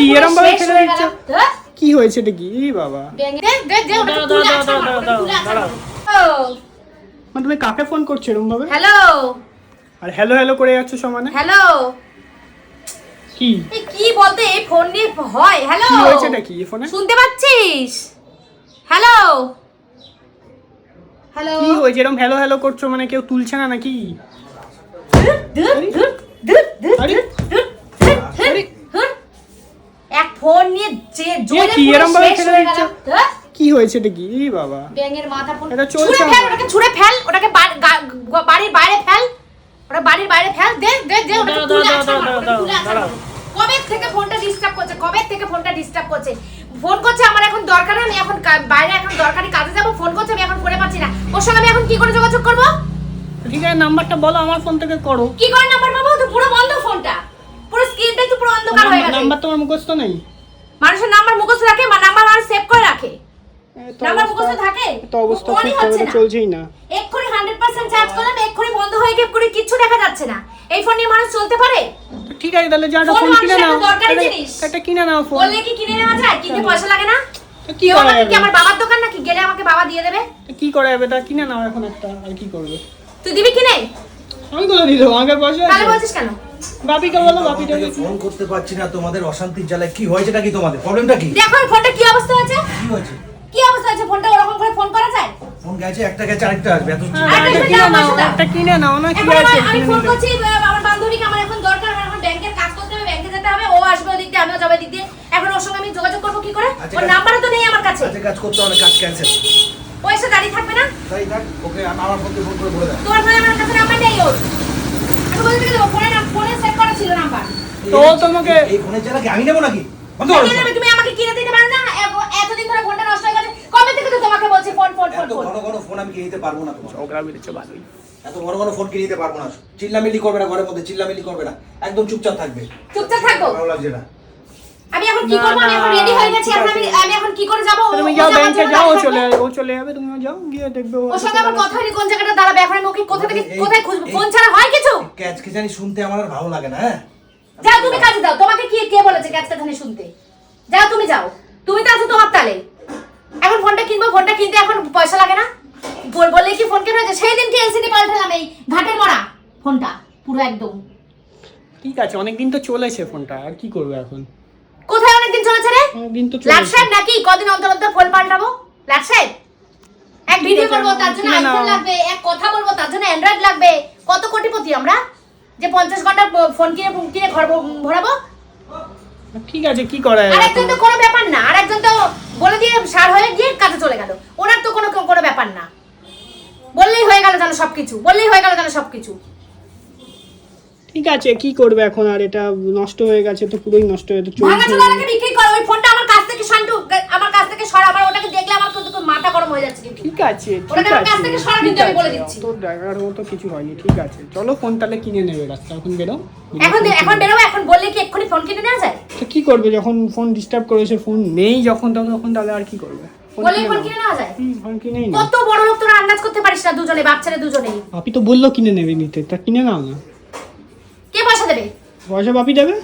কি এরকম ভাবে ফেলে দিচ্ছ? কি হয়েছে এটা কি বাবা? মানে তুমি কাকে ফোন করছো এরকম ভাবে? হ্যালো আর হ্যালো হ্যালো করে যাচ্ছ সমানে? হ্যালো কি কি বলতে এই ফোন নিয়ে হয়? হ্যালো কি হয়েছে এটা কি ফোনে? শুনতে পাচ্ছিস? হ্যালো হ্যালো কি হয়েছে এরকম হ্যালো হ্যালো করছো মানে কেউ তুলছে না নাকি? আরে এক ফোন নিয়ে যে জোরে কি এরকম ভাবে শেষ ফেলে হয়ে দিচ্ছ? গেল। কি হয়েছে এটা কি বাবা? ব্যাঙের মাথা ফোন এটা চলছে ছুঁড়ে ফেল ওটাকে বাড়ির বাইরে ফেল, ওটা বাড়ির বাইরে ফেল। দে দে দে ওটাকে তুলে আছ। কবে থেকে ফোনটা ডিস্টার্ব করছে? ফোন করছে আমার এখন দরকার, আমি এখন বাইরে এখন দরকারি কাজে যাব, ফোন করছে আমি এখন করে পাচ্ছি না। ওর সঙ্গে আমি এখন কি করে যোগাযোগ করব? ঠিক আছে নাম্বারটা বলো, আমার ফোন থেকে করো। কি করে নাম্বার পাবো? তো পুরো বন্ধ ফোনটা, পুরো স্ক্রিনটাই তো পুরো অন্ধকার হয়ে গেছে। নাম্বার তোমার মুখস্থ নেই? মানুষের নাম্বার মুখস্থ রাখে, নাম্বার মানুষ সেভ করে রাখে। নাম্বার মুখস্থ থাকে তো অবস্থা ঠিক চলছেই না। এক্ষুনি 100% চার্জ করলাম, এক্ষুনি বন্ধ হয়ে গিয়ে পুরো কিছু দেখা যাচ্ছে না। এই ফোন নিয়ে মানুষ চলতে পারে? ঠিক আছে তাহলে যাও ফোন কিনে নাও, এটা কিনে নাও ফোন। বললে কি কিনে নেওয়া যায়? কিনতে পয়সা লাগে না? কি করা যাবে? কি আমার বাবার দোকান নাকি গেলে আমাকে বাবা দিয়ে দেবে? কি করা যাবে? তা কিনে নাও এখন একটা, আর কি করবে? তুই দিবি কিনে? আমি করে দিলাম, আমার পয়সা তাহলে আছে। বলছিস কেন? বাপিকে বলো, বাপিটা ফোন করতে পারছি না, তোমাদের অশান্তির জ্বালায়। কি হয়েছে নাকি তোমাদের? প্রবলেমটা কি? দেখো ফোনটা কি অবস্থা আছে। কি হয়েছে? কি অবস্থা আছে ফোনটা? ওরকম করে ফোন করা যায়? ফোন গেছে, একটা গেছে, আরেকটা আসবে। এত একটা কিনে নাও না, কি এখন আছে? আমি ফোন করছি আমার বান্ধবীকে, আমার এখন দরকার, আমার এখন ব্যাংকের কাজ করতে হবে, ব্যাংকে যেতে হবে, ও আসবে ওদিক দিয়ে, আমিও যাবো দিক দিয়ে। এখন ওর সঙ্গে আমি যোগাযোগ করবো কি করে? ওর নাম্বারও তো নেই আমার কাছে। কাজ করতে হবে, কাজ ক্যান্সেল। পয়সা দাঁড়িয়ে থাকবে না? তাই থাক, ওকে আমার ফোন থেকে ফোন করে বলে দাও। তোমার ফোনে আমার কাছে নাম্বার নেই ওর। আমি বলতে গেলে ফোনে সেভ করা ছিল নাম্বার। তো তোমাকে এই ফোনের জ্বালা কি আমি নেবো নাকি? বন্ধ করো। তুমি আমাকে কিনে দিতে পারো না? এতদিন ধরে ফোনটা নষ্ট হয়ে গেছে, কবে থেকে তো তোমাকে বলছি ফোন ফোন ফোন এত ফোন। ঘন ঘন ফোন আমি কিনে দিতে পারবো না তোমার। ঝগড়া বেড়েছে ভালোই। এত ঘন ঘন ফোন কিনে দিতে পারবো না। চিল্লামিল্লি করবে না, ঘরের মধ্যে চিল্লামিল্লি করবে না, একদম চুপচাপ থাকবে। চুপচাপ থাকো। ভালো লাগছে না। আমি এখন কি করব? আমি এখন রেডি হয়ে গেছি, এখন আমি এখন কি করে যাব? তুমি যাও ব্যাংকে যাও, ও চলে যাবে, তুমিও যাও, গিয়ে দেখবে ওর সঙ্গে আমার কথা হয়নি, কোন জায়গাটা দাঁড়াবে, এখন আমি ওকে কোথা থেকে কোথায় খুঁজবো? ফোন ছাড়া হয় কিছু? ক্যাচ কি জানি শুনতে আমার আর ভালো লাগে না। হ্যাঁ যাও তুমি কাজে দাও, তোমাকে কে বলেছে ক্যাচ কথানি শুনতে? যাও তুমি যাও, তুমি তো আছো তোমার তালে। এখন ফোনটা কিনবো, ফোনটা কিনতে এখন পয়সা লাগে না? বললে কি ফোন কেনা হয়েছে? সেই দিনকে এলসিডি পাল্টালাম, এই ঘাটের মরা ফোনটা পুরো একদম। ঠিক আছে, অনেকদিন তো চলেছে ফোনটা, আর কি করবে এখন? কোথায় অনেকদিন চলেছে রে? অনেকদিন তো লাট চলেছে। সাহেব নাকি কদিন অন্তর অন্তর ফোন পাল্টাবো? লাট সাহেব এক ভিডিও করবো তার জন্য আইফোন লাগবে, এক কথা বলবো তার জন্য অ্যান্ড্রয়েড লাগবে। কত কোটিপতি আমরা যে 50 ঘন্টা ফোন কিনে ঘর ভরাবো? ঠিক আছে, কি করা যাবে? আরেকজন তো কোনো ব্যাপার না, আরেকজন তো বলে দিয়ে সার হয়ে গিয়ে কাজে চলে গেল, ওনার তো কোনো ব্যাপার না। বললেই হয়ে গেল জানো সবকিছু। ঠিক আছে, কি করবে এখন? আর এটা নষ্ট হয়ে গেছে তো, পুরোই নষ্ট হয়ে তো চলছে। ভাঙাচোরাকে বিক্রি করো ওই ফোনটা, আমার কাছ থেকে সরা। আমার ওটাকে দেখলে আমার কিন্তু মাথা গরম হয়ে যাচ্ছে। ঠিক আছে, ওটাকে আমার কাছ থেকে সরা, কিন্তু আমি বলে দিচ্ছি। তো দেখার মতো কিছু হয়নি। ঠিক আছে, চলো ফোন তাহলে কিনে নেবে, রাস্তা এখন বেরো। এখন বেরোবো? এখন বললে কি এক্ষুনি ফোন কিনে নেওয়া যায়? তো কি করবে যখন ফোন ডিস্টার্ব করেছে, ফোন নেই যখন তখন, তাহলে আর কি করবে? বললে ফোন কিনে নেওয়া যায়? ফোন কিনেই না। কত বড় লোক তোরা আন্দাজ করতে পারিস না, দুজনে বাচ্চারা দুজনেই। আপনি তো বললো কিনে নেবে, নিতে তা কিনে নাও না। কে পয়সা দেবে? পয়সা বাপি দেবে।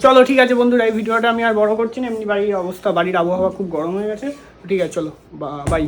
চলো ঠিক আছে বন্ধুরা, এই ভিডিওটা আমি আর বড় করছি না, এমনি বাড়ির অবস্থা, বাড়ির আবহাওয়া খুব গরম হয়ে গেছে। ঠিক আছে চলো, বাই।